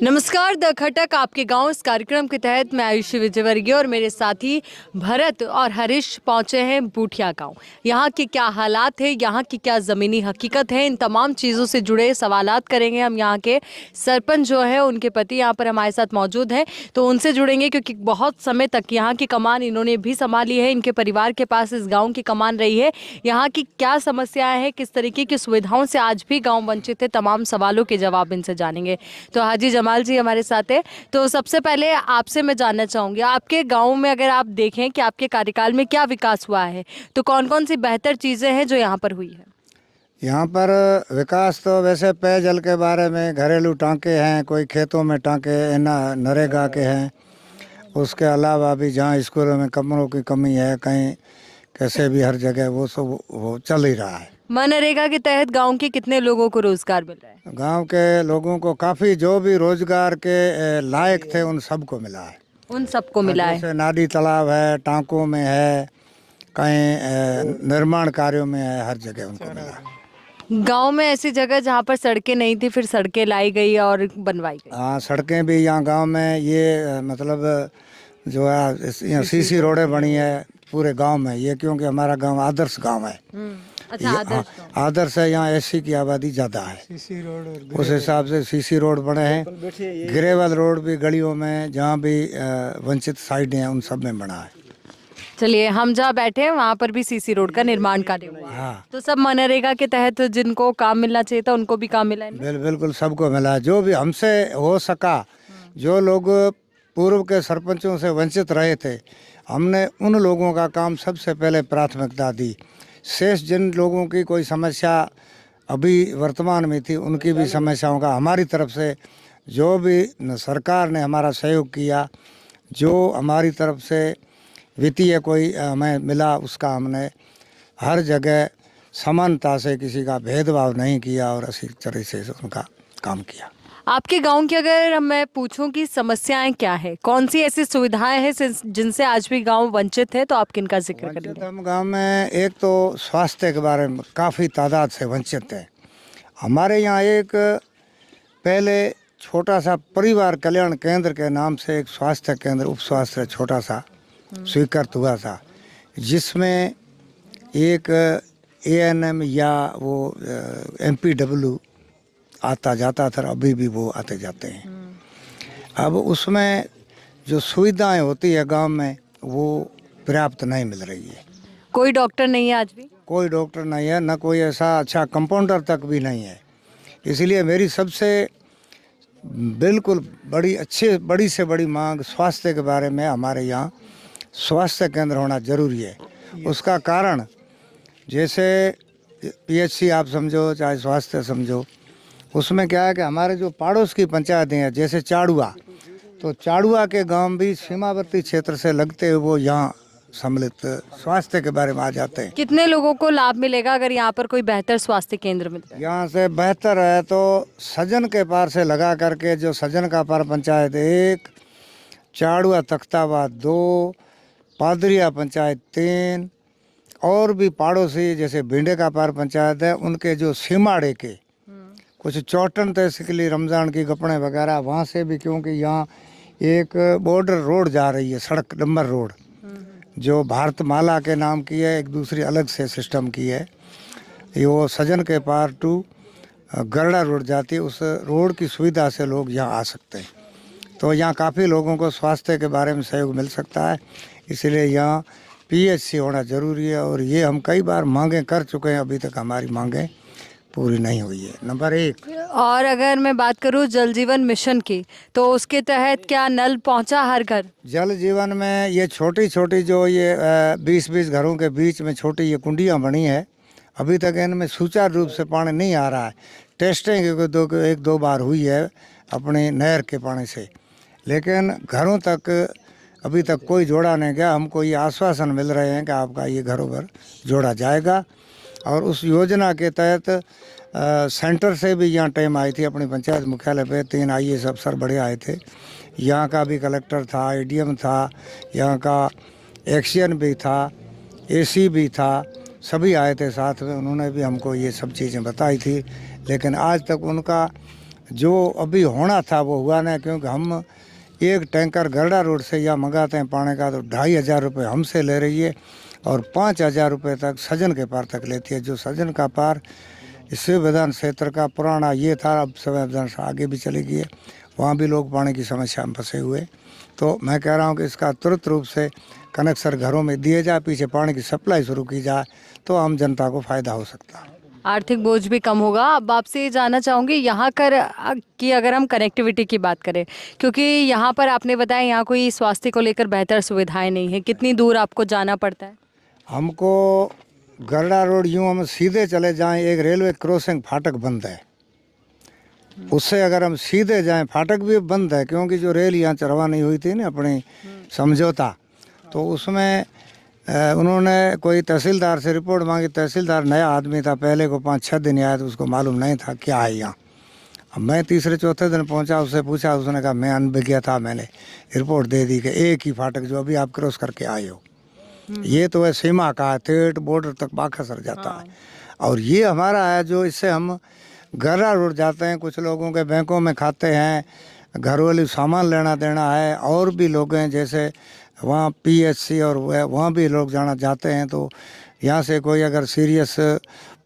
नमस्कार, द खटक आपके गांव इस कार्यक्रम के तहत मैं आयुषी विजयवर्गीय और मेरे साथी भरत और हरीश पहुंचे हैं बूठिया गांव। यहाँ के क्या हालात है, यहाँ की क्या ज़मीनी हकीकत है, इन तमाम चीज़ों से जुड़े सवालात करेंगे हम। यहाँ के सरपंच जो है उनके पति यहाँ पर हमारे साथ मौजूद हैं, तो उनसे जुड़ेंगे क्योंकि बहुत समय तक यहाँ की कमान इन्होंने भी संभाली है। इनके परिवार के पास इस गाँव की कमान रही है। यहाँ की क्या समस्याएँ हैं, किस तरीके की सुविधाओं से आज भी गाँव वंचित है, तमाम सवालों के जवाब इनसे जानेंगे। तो हाजी जमाल जी हमारे साथ है। तो सबसे पहले आपसे मैं जानना चाहूंगी, आपके गांव में अगर आप देखें कि आपके कार्यकाल में क्या विकास हुआ है, तो कौन कौन सी बेहतर चीजें हैं जो यहाँ पर हुई है? यहाँ पर विकास तो वैसे पेयजल के बारे में घरेलू टांके हैं, कोई खेतों में टांके नरेगा के हैं। उसके अलावा भी जहाँ स्कूलों में कमरों की कमी है, कहीं कैसे भी हर जगह वो सब वो चल ही रहा है। मनरेगा के तहत गांव के कितने लोगों को रोजगार मिल रहा है? गांव के लोगों को काफ़ी जो भी रोजगार के लायक थे उन सबको मिला है। उन सबको मिला है। जैसे नाली तालाब है, टांकों में है, कहीं निर्माण कार्यों में है, हर जगह उनको मिला है। गांव में ऐसी जगह जहां पर सड़कें नहीं थी, फिर सड़कें लाई गई और बनवाई गई। हाँ, सड़कें भी यहाँ गांव में ये मतलब जो है यहाँ सीसी रोडें बनी है पूरे गांव में। ये क्योंकि हमारा गांव आदर्श गांव है। अच्छा, आदर्श गांव। आदर्श है, यहाँ एससी की आबादी ज़्यादा है, उस हिसाब से सीसी रोड बने हैं। ग्रेवल रोड भी गलियों में जहाँ भी वंचित साइड हैं उन सब में बना है। चलिए, हम जहाँ बैठे हैं वहाँ पर भी सीसी रोड का निर्माण कार्य हुआ है। हाँ, तो सब मनरेगा के तहत जिनको काम मिलना चाहिए था उनको भी काम मिला है ना? बिल्कुल सबको मिला है। जो भी हमसे हो सका, जो लोग पूर्व के सरपंचों से वंचित रहे थे, हमने उन लोगों का काम सबसे पहले प्राथमिकता दी। शेष जिन लोगों की कोई समस्या अभी वर्तमान में थी, उनकी भी समस्याओं का हमारी तरफ से जो भी सरकार ने हमारा सहयोग किया, जो हमारी तरफ से वित्तीय कोई हमें मिला, उसका हमने हर जगह समानता से, किसी का भेदभाव नहीं किया और अच्छी तरह से उनका काम किया। आपके गांव की अगर मैं पूछूं कि समस्याएं क्या है, कौन सी ऐसी सुविधाएं हैं जिनसे आज भी गांव वंचित है, तो आप किनका जिक्र करेंगे? हम गांव में एक तो स्वास्थ्य के बारे में काफ़ी तादाद से वंचित है। हमारे यहाँ एक पहले छोटा सा परिवार कल्याण केंद्र के नाम से एक स्वास्थ्य केंद्र, उप स्वास्थ्य छोटा सा स्वीकृत हुआ था, जिसमें एक एएनएम या वो एमपीडब्ल्यू आता जाता था, अभी भी वो आते जाते हैं। अब उसमें जो सुविधाएं होती है गांव में वो पर्याप्त नहीं मिल रही है। कोई डॉक्टर नहीं है आज भी? कोई डॉक्टर नहीं है, न कोई ऐसा अच्छा कंपाउंडर तक भी नहीं है। इसलिए मेरी सबसे बिल्कुल बड़ी से बड़ी मांग स्वास्थ्य के बारे में, हमारे यहाँ स्वास्थ्य केंद्र होना जरूरी है। उसका कारण जैसे पीएचसी आप समझो, चाहे स्वास्थ्य समझो, उसमें क्या है कि हमारे जो पड़ोस की पंचायतें हैं, जैसे चाड़ुआ, तो चाड़ुआ के गांव भी सीमावर्ती क्षेत्र से लगते हुए वो यहाँ सम्मिलित स्वास्थ्य के बारे में आ जाते हैं। कितने लोगों को लाभ मिलेगा अगर यहाँ पर कोई बेहतर स्वास्थ्य केंद्र मिलता है? यहाँ से बेहतर है तो सजन के पार से लगा करके, जो सजन का पार पंचायत 1, चाड़ुआ तख्ताबाद 2, पादरिया पंचायत 3, और भी पड़ोसी जैसे भिंडे का पार पंचायत है, उनके जो सीमाड़े के कुछ चौटन तहसील रमज़ान की गपड़े वगैरह, वहाँ से भी, क्योंकि यहाँ एक बॉर्डर रोड जा रही है, सड़क नंबर रोड, जो भारतमाला के नाम की है, एक दूसरी अलग से सिस्टम की है। ये वो सजन के पार टू गरड़ा रोड जाती है, उस रोड की सुविधा से लोग यहाँ आ सकते हैं। तो यहाँ काफ़ी लोगों को स्वास्थ्य के बारे में सहयोग मिल सकता है, इसलिए यहाँ पीएचसी होना ज़रूरी है। और ये हम कई बार मांगें कर चुके हैं, अभी तक हमारी मांगें पूरी नहीं हुई है, नंबर 1। और अगर मैं बात करूं जल जीवन मिशन की, तो उसके तहत क्या नल पहुंचा हर घर? जल जीवन में ये छोटी छोटी जो ये 20-20 घरों के बीच में छोटी ये कुंडियाँ बनी है, अभी तक इनमें सुचारू रूप से पानी नहीं आ रहा है। टेस्टिंग एक दो बार हुई है अपने नहर के पानी से, लेकिन घरों तक अभी तक कोई जोड़ा नहीं गया। हमको ये आश्वासन मिल रहे हैं कि आपका ये घरों पर जोड़ा जाएगा। और उस योजना के तहत सेंटर से भी यहाँ टीम आई थी, अपनी पंचायत मुख्यालय पे 3 आईएएस अफसर बड़े आए थे। यहाँ का भी कलेक्टर था, एडीएम था, यहाँ का एक्सियन भी था, एसी भी था, सभी आए थे साथ में। उन्होंने भी हमको ये सब चीज़ें बताई थी, लेकिन आज तक उनका जो अभी होना था वो हुआ नहीं, क्योंकि हम एक टैंकर गरड़ा रोड से यहाँ मंगाते हैं पानी का तो 2,500 रुपये हमसे ले रही है और 5,000 रुपये तक सजन के पार तक लेती है। जो सजन का पार इस विधान क्षेत्र का पुराना ये था, अब समय विधान से आगे भी चली गई है, वहाँ भी लोग पानी की समस्या में फंसे हुए। तो मैं कह रहा हूँ कि इसका तुरंत रूप से कनेक्शन घरों में दिए जाए, पीछे पानी की सप्लाई शुरू की जाए तो आम जनता को फ़ायदा हो सकता है। आर्थिक बोझ भी कम होगा। अब आपसे ये जानना चाहूँगी यहाँ की अगर हम कनेक्टिविटी की बात करें, क्योंकि यहाँ पर आपने बताया यहाँ कोई स्वास्थ्य को लेकर बेहतर सुविधाएं नहीं है, कितनी दूर आपको जाना पड़ता है? हमको गरड़ा रोड यूँ हम सीधे चले जाएं, एक रेलवे क्रॉसिंग फाटक बंद है, उससे अगर हम सीधे जाएं, फाटक भी बंद है क्योंकि जो रेल यहाँ चरवा नहीं हुई थी ना अपनी समझौता, तो उसमें उन्होंने कोई तहसीलदार से रिपोर्ट मांगी। तहसीलदार नया आदमी था, पहले को 5-6 दिन आया तो उसको मालूम नहीं था क्या है यहाँ। अब मैं तीसरे चौथे दिन पहुँचा, उससे पूछा, उसने कहा मैं अनभिज्ञ था, मैंने रिपोर्ट दे दी कि एक ही फाटक जो अभी आप क्रॉस करके आए हो, ये तो है सीमा का है, थेट बॉर्डर तक बाका सर जाता है। और ये हमारा है जो इससे हम गरड़ा रोड जाते हैं, कुछ लोगों के बैंकों में खाते हैं, घरेलू सामान लेना देना है, और भी लोग हैं जैसे वहाँ PHC और वहाँ भी लोग जाना जाते हैं। तो यहाँ से कोई अगर सीरियस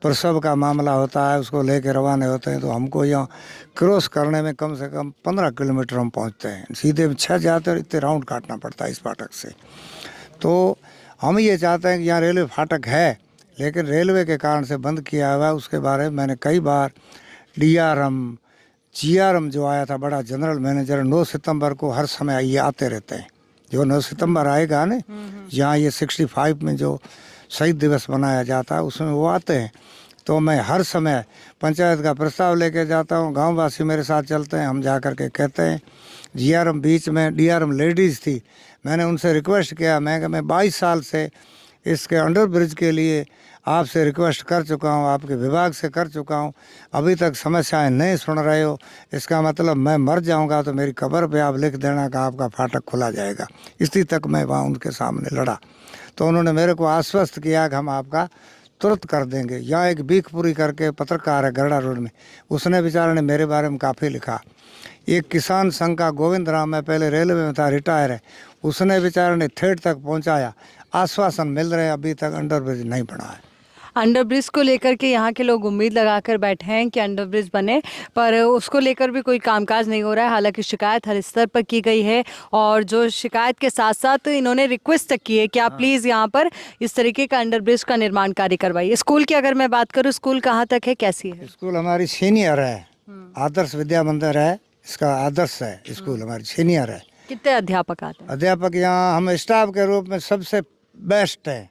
प्रसव का मामला होता है, उसको लेके रवाना होते हैं, तो हमको यहाँ क्रॉस करने में कम से कम 15 किलोमीटर हम पहुँचते हैं। सीधे 6 जाते हैं, इतने राउंड काटना पड़ता है इस फाटक से। तो हम ये चाहते हैं कि यहाँ रेलवे फाटक है, लेकिन रेलवे के कारण से बंद किया हुआ है। उसके बारे में मैंने कई बार DRM GRM जो आया था, बड़ा जनरल मैनेजर, 9 सितंबर को हर समय ये आते रहते हैं। जो 9 सितंबर आएगा ना, यहाँ ये 65 में जो शहीद दिवस मनाया जाता है, उसमें वो आते हैं। तो मैं हर समय पंचायत का प्रस्ताव लेके जाता हूँ, गांववासी मेरे साथ चलते हैं, हम जा कर के कहते हैं। GRM बीच में DRM लेडीज़ थी, मैंने उनसे रिक्वेस्ट किया, मैं 22 साल से इसके अंडर ब्रिज के लिए आपसे रिक्वेस्ट कर चुका हूँ, आपके विभाग से कर चुका हूँ, अभी तक समस्याएं नहीं सुन रहे हो। इसका मतलब मैं मर जाऊँगा तो मेरी कब्र पे आप लिख देना कि आपका फाटक खुला जाएगा। इसी तक मैं वहाँ उनके सामने लड़ा, तो उन्होंने मेरे को आश्वस्त किया कि हम आपका तुरंत कर देंगे। यहाँ एक बीखपुरी करके पत्रकार है गरड़ा रोड में, उसने बेचारे ने मेरे बारे में काफ़ी लिखा। एक किसान संघ का गोविंद राम, मैं पहले रेलवे में था, रिटायर है, उसने बेचारे ने थेट तक पहुंचाया, आश्वासन मिल रहे हैं, अभी तक अंडर ब्रिज नहीं बना है। अंडर ब्रिज को लेकर के यहाँ के लोग उम्मीद लगाकर बैठे हैं कि अंडर ब्रिज बने, पर उसको लेकर भी कोई कामकाज नहीं हो रहा है। हालांकि शिकायत हर स्तर पर की गई है, और जो शिकायत के साथ साथ इन्होंने रिक्वेस्ट तक की है कि आप प्लीज़ यहाँ पर इस तरीके का अंडर ब्रिज का निर्माण कार्य करवाइए। स्कूल की अगर मैं बात करूँ, स्कूल कहाँ तक है, कैसी है? स्कूल हमारी सीनियर है, आदर्श विद्या मंदिर है, इसका आदर्श है स्कूल, हमारी सीनियर है। कितने अध्यापक आते हैं? अध्यापक यहाँ हम स्टाफ के रूप में सबसे बेस्ट है।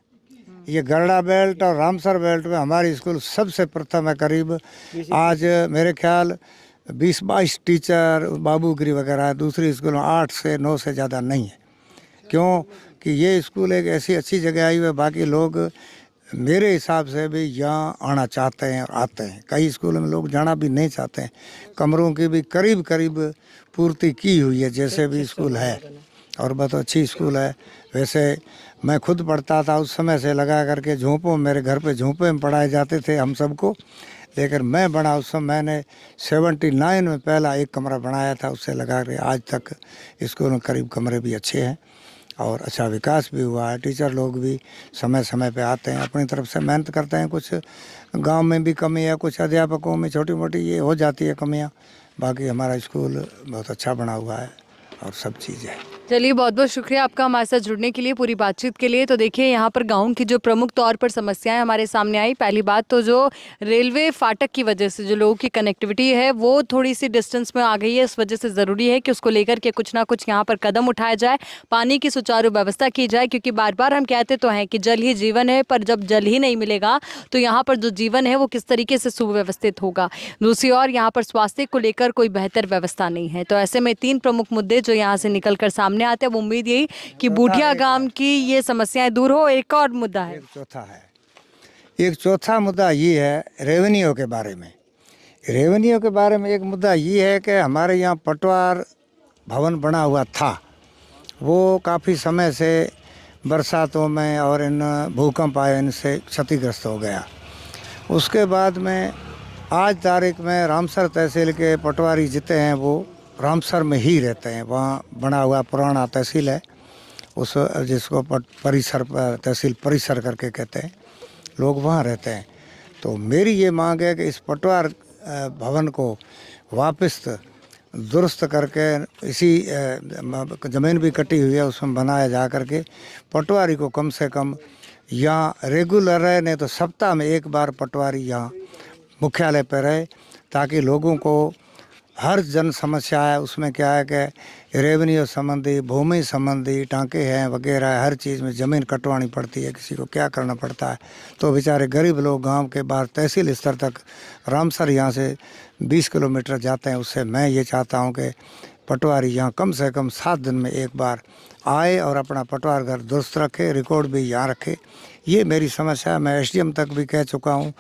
ये गरड़ा बेल्ट और रामसर बेल्ट में हमारी स्कूल सबसे प्रथम है। करीब आज मेरे ख्याल 20-22 टीचर, बाबूगिरी वगैरह है। दूसरी स्कूल में 8 से 9 से ज़्यादा नहीं है, क्योंकि ये स्कूल एक ऐसी अच्छी जगह आई हुई है। बाकी लोग मेरे हिसाब से भी यहाँ आना चाहते हैं और आते हैं। कई स्कूलों में लोग जाना भी नहीं चाहते हैं। कमरों की भी करीब करीब पूर्ति की हुई है, जैसे भी स्कूल है, और बहुत अच्छी स्कूल है। वैसे मैं खुद पढ़ता था, उस समय से लगा करके झोंपों, मेरे घर पे झोंपे में पढ़ाए जाते थे हम सबको। लेकिन मैं बड़ा उस समय मैंने 79 में पहला एक कमरा बनाया था, उससे लगा कर आज तक स्कूल में करीब कमरे भी अच्छे हैं और अच्छा विकास भी हुआ है। टीचर लोग भी समय समय पे आते हैं, अपनी तरफ से मेहनत करते हैं। कुछ गांव में भी कमी है, कुछ अध्यापकों में छोटी मोटी ये हो जाती है कमियां। बाकी हमारा स्कूल बहुत अच्छा बना हुआ है और सब चीज़ है। चलिए, बहुत बहुत शुक्रिया आपका हमारे साथ जुड़ने के लिए, पूरी बातचीत के लिए। तो देखिए, यहाँ पर गांव की जो प्रमुख तौर पर समस्याएं हमारे सामने आई, पहली बात तो जो रेलवे फाटक की वजह से जो लोगों की कनेक्टिविटी है वो थोड़ी सी डिस्टेंस में आ गई है। इस वजह से ज़रूरी है कि उसको लेकर के कुछ ना कुछ यहाँ पर कदम उठाया जाए, पानी की सुचारू व्यवस्था की जाए, क्योंकि बार बार हम कहते तो हैं कि जल ही जीवन है, पर जब जल ही नहीं मिलेगा तो यहाँ पर जो जीवन है वो किस तरीके से सुव्यवस्थित होगा। दूसरी ओर यहाँ पर स्वास्थ्य को लेकर कोई बेहतर व्यवस्था नहीं है। तो ऐसे में 3 प्रमुख मुद्दे जो यहाँ से निकल कर सामने आते हैं, वो उम्मीद यही कि बूटिया गांव की ये समस्याएं दूर हो। एक और मुद्दा है, एक चौथा मुद्दा ये है रेवेन्यू के बारे में। रेवेन्यू के बारे में एक मुद्दा ये है कि हमारे यहाँ पटवार भवन बना हुआ था, वो काफ़ी समय से बरसातों में और इन भूकंप आए इनसे क्षतिग्रस्त हो गया। उसके बाद में आज तारीख में रामसर तहसील के पटवारी जितने हैं वो रामसर में ही रहते हैं। वहाँ बना हुआ पुराना तहसील है, उस जिसको परिसर तहसील परिसर करके कहते हैं, लोग वहाँ रहते हैं। तो मेरी ये मांग है कि इस पटवार भवन को वापस दुरुस्त करके, इसी ज़मीन भी कटी हुई है उसमें बनाया जा करके पटवारी को कम से कम यहाँ रेगुलर रहे, नहीं तो सप्ताह में एक बार पटवारी यहाँ मुख्यालय पर रहे, ताकि लोगों को हर जन समस्या है उसमें क्या है कि रेवेन्यू संबंधी, भूमि संबंधी टाँके हैं वगैरह, हर चीज़ में ज़मीन कटवानी पड़ती है, किसी को क्या करना पड़ता है। तो बेचारे गरीब लोग गांव के बाहर तहसील स्तर तक, रामसर यहाँ से 20 किलोमीटर जाते हैं। उससे मैं ये चाहता हूँ कि पटवारी यहाँ कम से कम 7 दिन में एक बार आए और अपना पटवार घर दुरुस्त रखे, रिकॉर्ड भी यहाँ रखे। ये मेरी समस्या है। मैं एसडीएम तक भी कह चुका हूँ,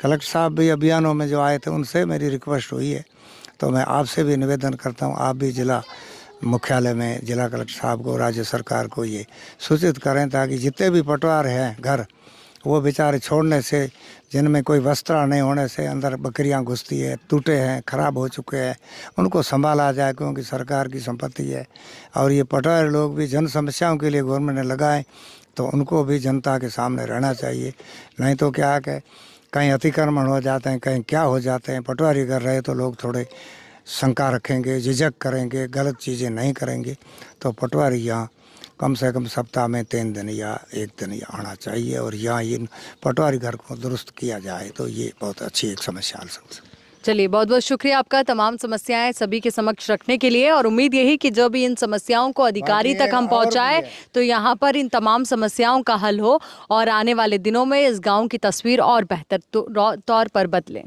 कलेक्टर साहब भी अभियानों में जो आए थे उनसे मेरी रिक्वेस्ट हुई है। तो मैं आपसे भी निवेदन करता हूँ, आप भी जिला मुख्यालय में जिला कलेक्टर साहब को, राज्य सरकार को ये सूचित करें, ताकि जितने भी पटवार हैं घर, वो बेचारे छोड़ने से, जिनमें कोई वस्त्रा नहीं होने से अंदर बकरियां घुसती है, टूटे हैं, ख़राब हो चुके हैं, उनको संभाला जाए, क्योंकि सरकार की संपत्ति है। और ये पटवारी लोग भी जन समस्याओं के लिए गवर्नमेंट ने लगाए, तो उनको भी जनता के सामने रहना चाहिए। नहीं तो क्या है कि कहीं अतिक्रमण हो जाते हैं, कहीं क्या हो जाते हैं। पटवारी कर रहे तो लोग थोड़े शंका रखेंगे, झिझक करेंगे, गलत चीज़ें नहीं करेंगे। तो पटवारी यहाँ कम से कम सप्ताह में 3 दिन या 1 दिन यहाँ आना चाहिए, और यहाँ इन पटवारी घर को दुरुस्त किया जाए तो ये बहुत अच्छी एक समस्या हल सकती है। चलिए, बहुत बहुत शुक्रिया आपका तमाम समस्याएं सभी के समक्ष रखने के लिए, और उम्मीद यही कि जब इन समस्याओं को अधिकारी तक हम पहुंचाए तो यहाँ पर इन तमाम समस्याओं का हल हो और आने वाले दिनों में इस गांव की तस्वीर और बेहतर तौर पर बदले।